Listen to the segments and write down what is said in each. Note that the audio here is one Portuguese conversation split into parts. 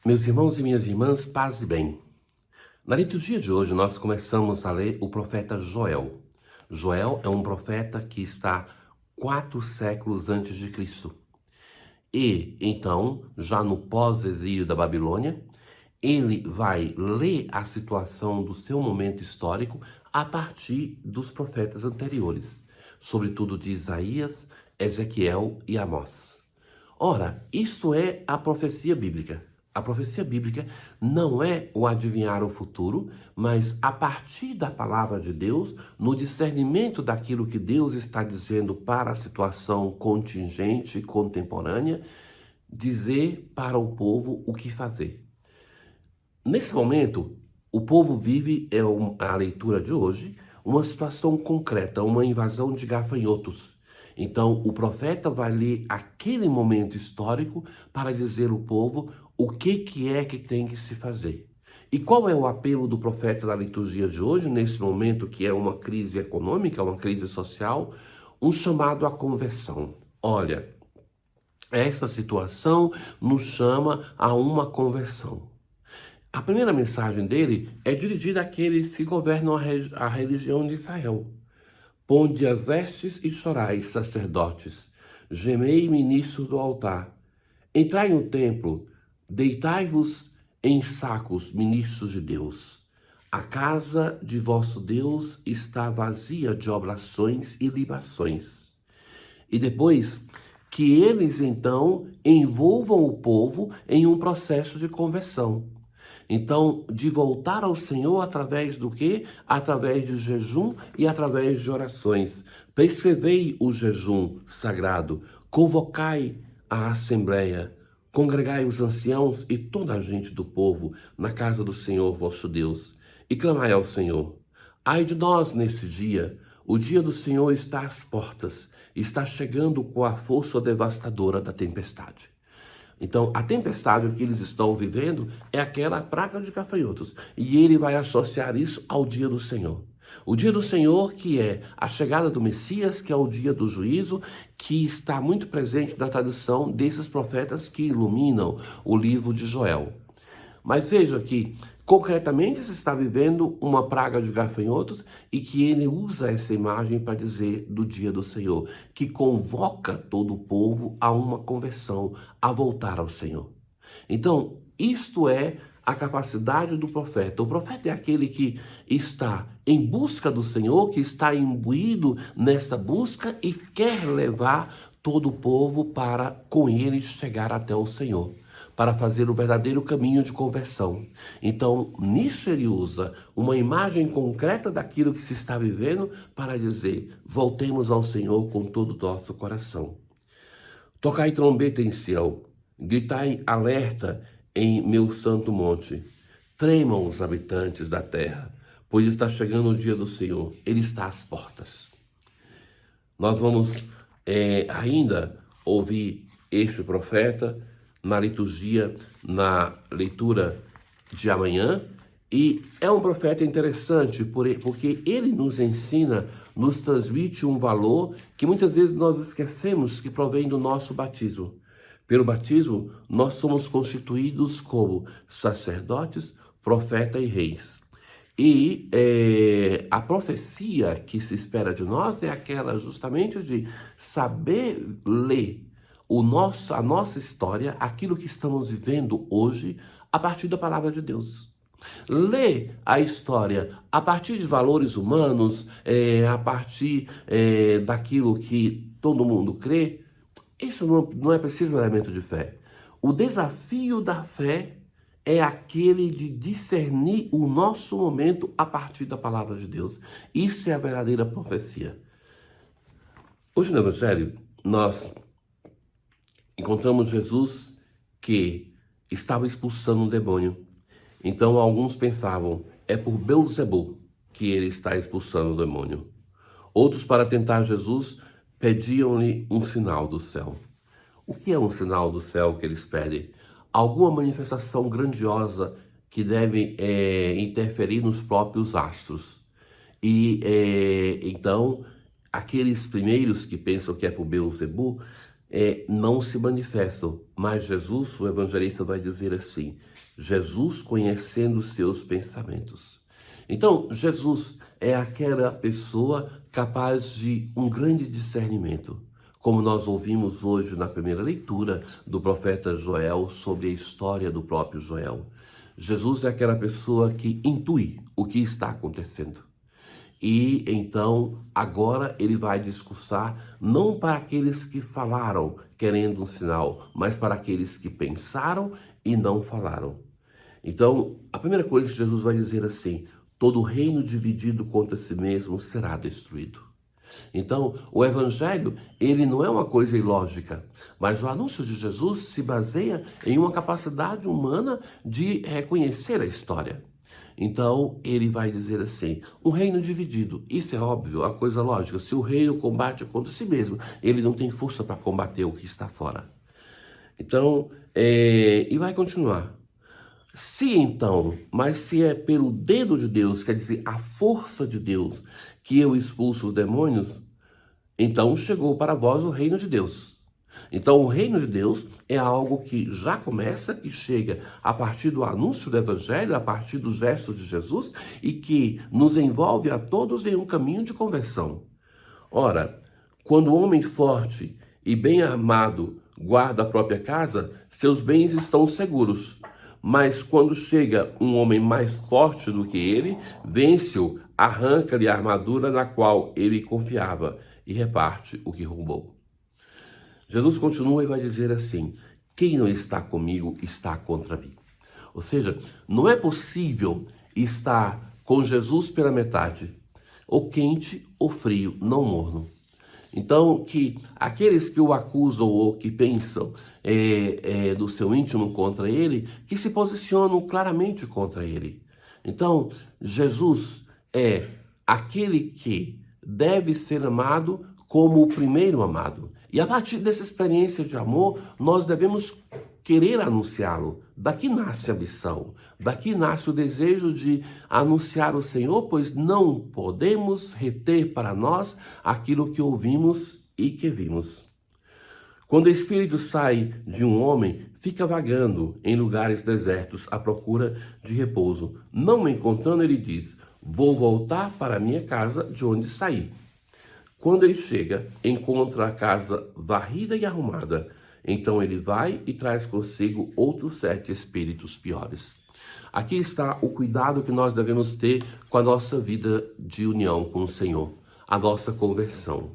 Meus irmãos e minhas irmãs, paz e bem. Na liturgia de hoje, nós começamos a ler o profeta Joel. Joel é um profeta que está 4 séculos antes de Cristo. E, então, já no pós-exílio da Babilônia, ele vai ler a situação do seu momento histórico a partir dos profetas anteriores, sobretudo de Isaías, Ezequiel e Amós. Ora, isto é a profecia bíblica. A profecia bíblica não é o adivinhar o futuro, mas a partir da palavra de Deus, no discernimento daquilo que Deus está dizendo para a situação contingente, contemporânea, dizer para o povo o que fazer. Nesse momento, o povo vive, a leitura de hoje, uma situação concreta, uma invasão de gafanhotos. Então, o profeta vai ler aquele momento histórico para dizer ao povo o que é que tem que se fazer. E qual é o apelo do profeta na liturgia de hoje, nesse momento que é uma crise econômica, uma crise social? Um chamado à conversão. Olha, essa situação nos chama a uma conversão. A primeira mensagem dele é dirigida àqueles que governam a religião de Israel. Ponde as vestes e chorai, sacerdotes, gemei, ministros do altar. Entrai no templo, deitai-vos em sacos, ministros de Deus. A casa de vosso Deus está vazia de oblações e libações. E depois que eles então envolvam o povo em um processo de conversão. Então, de voltar ao Senhor através do quê? Através de jejum e através de orações. Prescrevei o jejum sagrado, convocai a assembleia, congregai os anciãos e toda a gente do povo na casa do Senhor vosso Deus, e clamai ao Senhor. Ai de nós nesse dia, o dia do Senhor está às portas, está chegando com a força devastadora da tempestade. Então, a tempestade que eles estão vivendo é aquela praga de gafanhotos. E ele vai associar isso ao dia do Senhor. O dia do Senhor, que é a chegada do Messias, que é o dia do juízo, que está muito presente na tradição desses profetas que iluminam o livro de Joel. Mas veja que, concretamente, se está vivendo uma praga de gafanhotos e que ele usa essa imagem para dizer do dia do Senhor, que convoca todo o povo a uma conversão, a voltar ao Senhor. Então, isto é a capacidade do profeta. O profeta é aquele que está em busca do Senhor, que está imbuído nessa busca e quer levar todo o povo para, com ele, chegar até o Senhor, para fazer o verdadeiro caminho de conversão. Então, nisso ele usa uma imagem concreta daquilo que se está vivendo para dizer: voltemos ao Senhor com todo o nosso coração. Tocai trombeta em Sião, gritai alerta em meu santo monte. Tremam os habitantes da terra, pois está chegando o dia do Senhor, ele está às portas. Nós vamos ainda ouvir este profeta na liturgia, na leitura de amanhã, e é um profeta interessante porque ele nos ensina, nos transmite um valor que muitas vezes nós esquecemos que provém do nosso batismo. Pelo batismo, nós somos constituídos como sacerdotes, profetas e reis. E a profecia que se espera de nós é aquela justamente de saber ler a nossa história, aquilo que estamos vivendo hoje, a partir da palavra de Deus. Ler a história a partir de valores humanos, a partir daquilo que todo mundo crê, isso não é preciso um elemento de fé. O desafio da fé é aquele de discernir o nosso momento a partir da palavra de Deus. Isso é a verdadeira profecia. Hoje no Evangelho, nós encontramos Jesus que estava expulsando um demônio. Então alguns pensavam, é por Beelzebul que ele está expulsando o demônio. Outros, para tentar Jesus, pediam-lhe um sinal do céu. O que é um sinal do céu que eles pedem? Alguma manifestação grandiosa que deve interferir nos próprios astros. E então, aqueles primeiros que pensam que é por Beelzebul, não se manifestam, mas Jesus, o evangelista, vai dizer assim: Jesus conhecendo os seus pensamentos. Então, Jesus é aquela pessoa capaz de um grande discernimento, como nós ouvimos hoje na primeira leitura do profeta Joel sobre a história do próprio Joel. Jesus é aquela pessoa que intui o que está acontecendo. E então, agora ele vai discursar não para aqueles que falaram querendo um sinal, mas para aqueles que pensaram e não falaram. Então, a primeira coisa que Jesus vai dizer assim: todo reino dividido contra si mesmo será destruído. Então, o evangelho, ele não é uma coisa ilógica, mas o anúncio de Jesus se baseia em uma capacidade humana de reconhecer a história. Então, ele vai dizer assim: um reino dividido, isso é óbvio, a coisa lógica. Se o reino combate contra si mesmo, ele não tem força para combater o que está fora. Então, e vai continuar. Se é pelo dedo de Deus, quer dizer, a força de Deus, que eu expulso os demônios, então chegou para vós o reino de Deus. Então, o reino de Deus é algo que já começa, que chega a partir do anúncio do Evangelho, a partir dos gestos de Jesus, e que nos envolve a todos em um caminho de conversão. Ora, quando o homem forte e bem armado guarda a própria casa, seus bens estão seguros. Mas quando chega um homem mais forte do que ele, vence-o, arranca-lhe a armadura na qual ele confiava e reparte o que roubou. Jesus continua e vai dizer assim: quem não está comigo está contra mim. Ou seja, não é possível estar com Jesus pela metade, ou quente ou frio, não morno. Então, que aqueles que o acusam ou que pensam do seu íntimo contra ele, que se posicionam claramente contra ele. Então, Jesus é aquele que deve ser amado como o primeiro amado. E a partir dessa experiência de amor, nós devemos querer anunciá-lo. Daqui nasce a missão, daqui nasce o desejo de anunciar o Senhor, pois não podemos reter para nós aquilo que ouvimos e que vimos. Quando o espírito sai de um homem, fica vagando em lugares desertos à procura de repouso. Não encontrando, ele diz: vou voltar para a minha casa de onde saí. Quando ele chega, encontra a casa varrida e arrumada. Então ele vai e traz consigo outros 7 espíritos piores. Aqui está o cuidado que nós devemos ter com a nossa vida de união com o Senhor, a nossa conversão.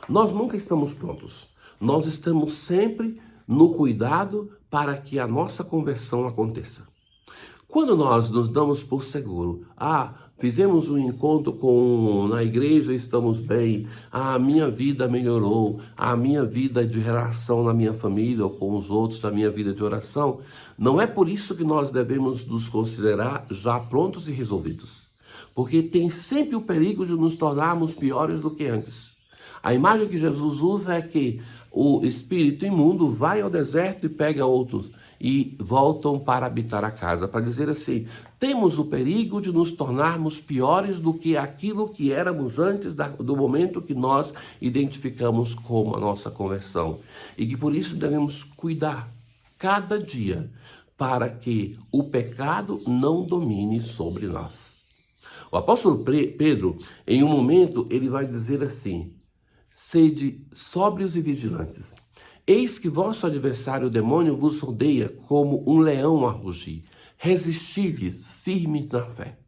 Nós nunca estamos prontos. Nós estamos sempre no cuidado para que a nossa conversão aconteça. Quando nós nos damos por seguro, fizemos um encontro na igreja, estamos bem, a minha vida melhorou, a minha vida de relação na minha família ou com os outros, da minha vida de oração, não é por isso que nós devemos nos considerar já prontos e resolvidos. Porque tem sempre o perigo de nos tornarmos piores do que antes. A imagem que Jesus usa é que o espírito imundo vai ao deserto e pega outros e voltam para habitar a casa, para dizer assim: temos o perigo de nos tornarmos piores do que aquilo que éramos antes do momento que nós identificamos como a nossa conversão. E que por isso devemos cuidar cada dia para que o pecado não domine sobre nós. O apóstolo Pedro, em um momento, ele vai dizer assim: sede sóbrios e vigilantes. Eis que vosso adversário, o demônio, vos rodeia como um leão a rugir. Resisti-lhes firmes na fé.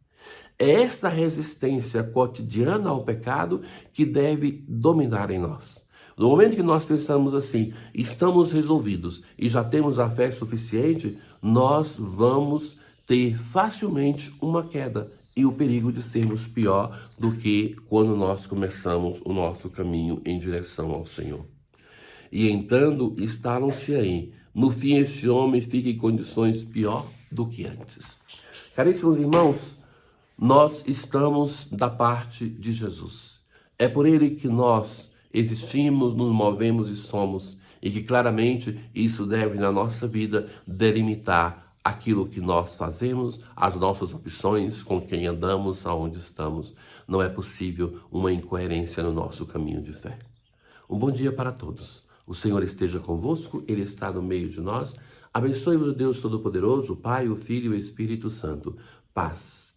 É esta resistência cotidiana ao pecado que deve dominar em nós. No momento que nós pensamos assim, estamos resolvidos e já temos a fé suficiente, nós vamos ter facilmente uma queda e o perigo de sermos pior do que quando nós começamos o nosso caminho em direção ao Senhor. E entrando, instalam-se aí. No fim, este homem fica em condições pior do que antes. Caríssimos irmãos, nós estamos da parte de Jesus. É por ele que nós existimos, nos movemos e somos. E que claramente isso deve, na nossa vida, delimitar aquilo que nós fazemos, as nossas opções, com quem andamos, aonde estamos. Não é possível uma incoerência no nosso caminho de fé. Um bom dia para todos. O Senhor esteja convosco, Ele está no meio de nós. Abençoe-vos, Deus Todo-Poderoso, o Pai, o Filho e o Espírito Santo. Paz.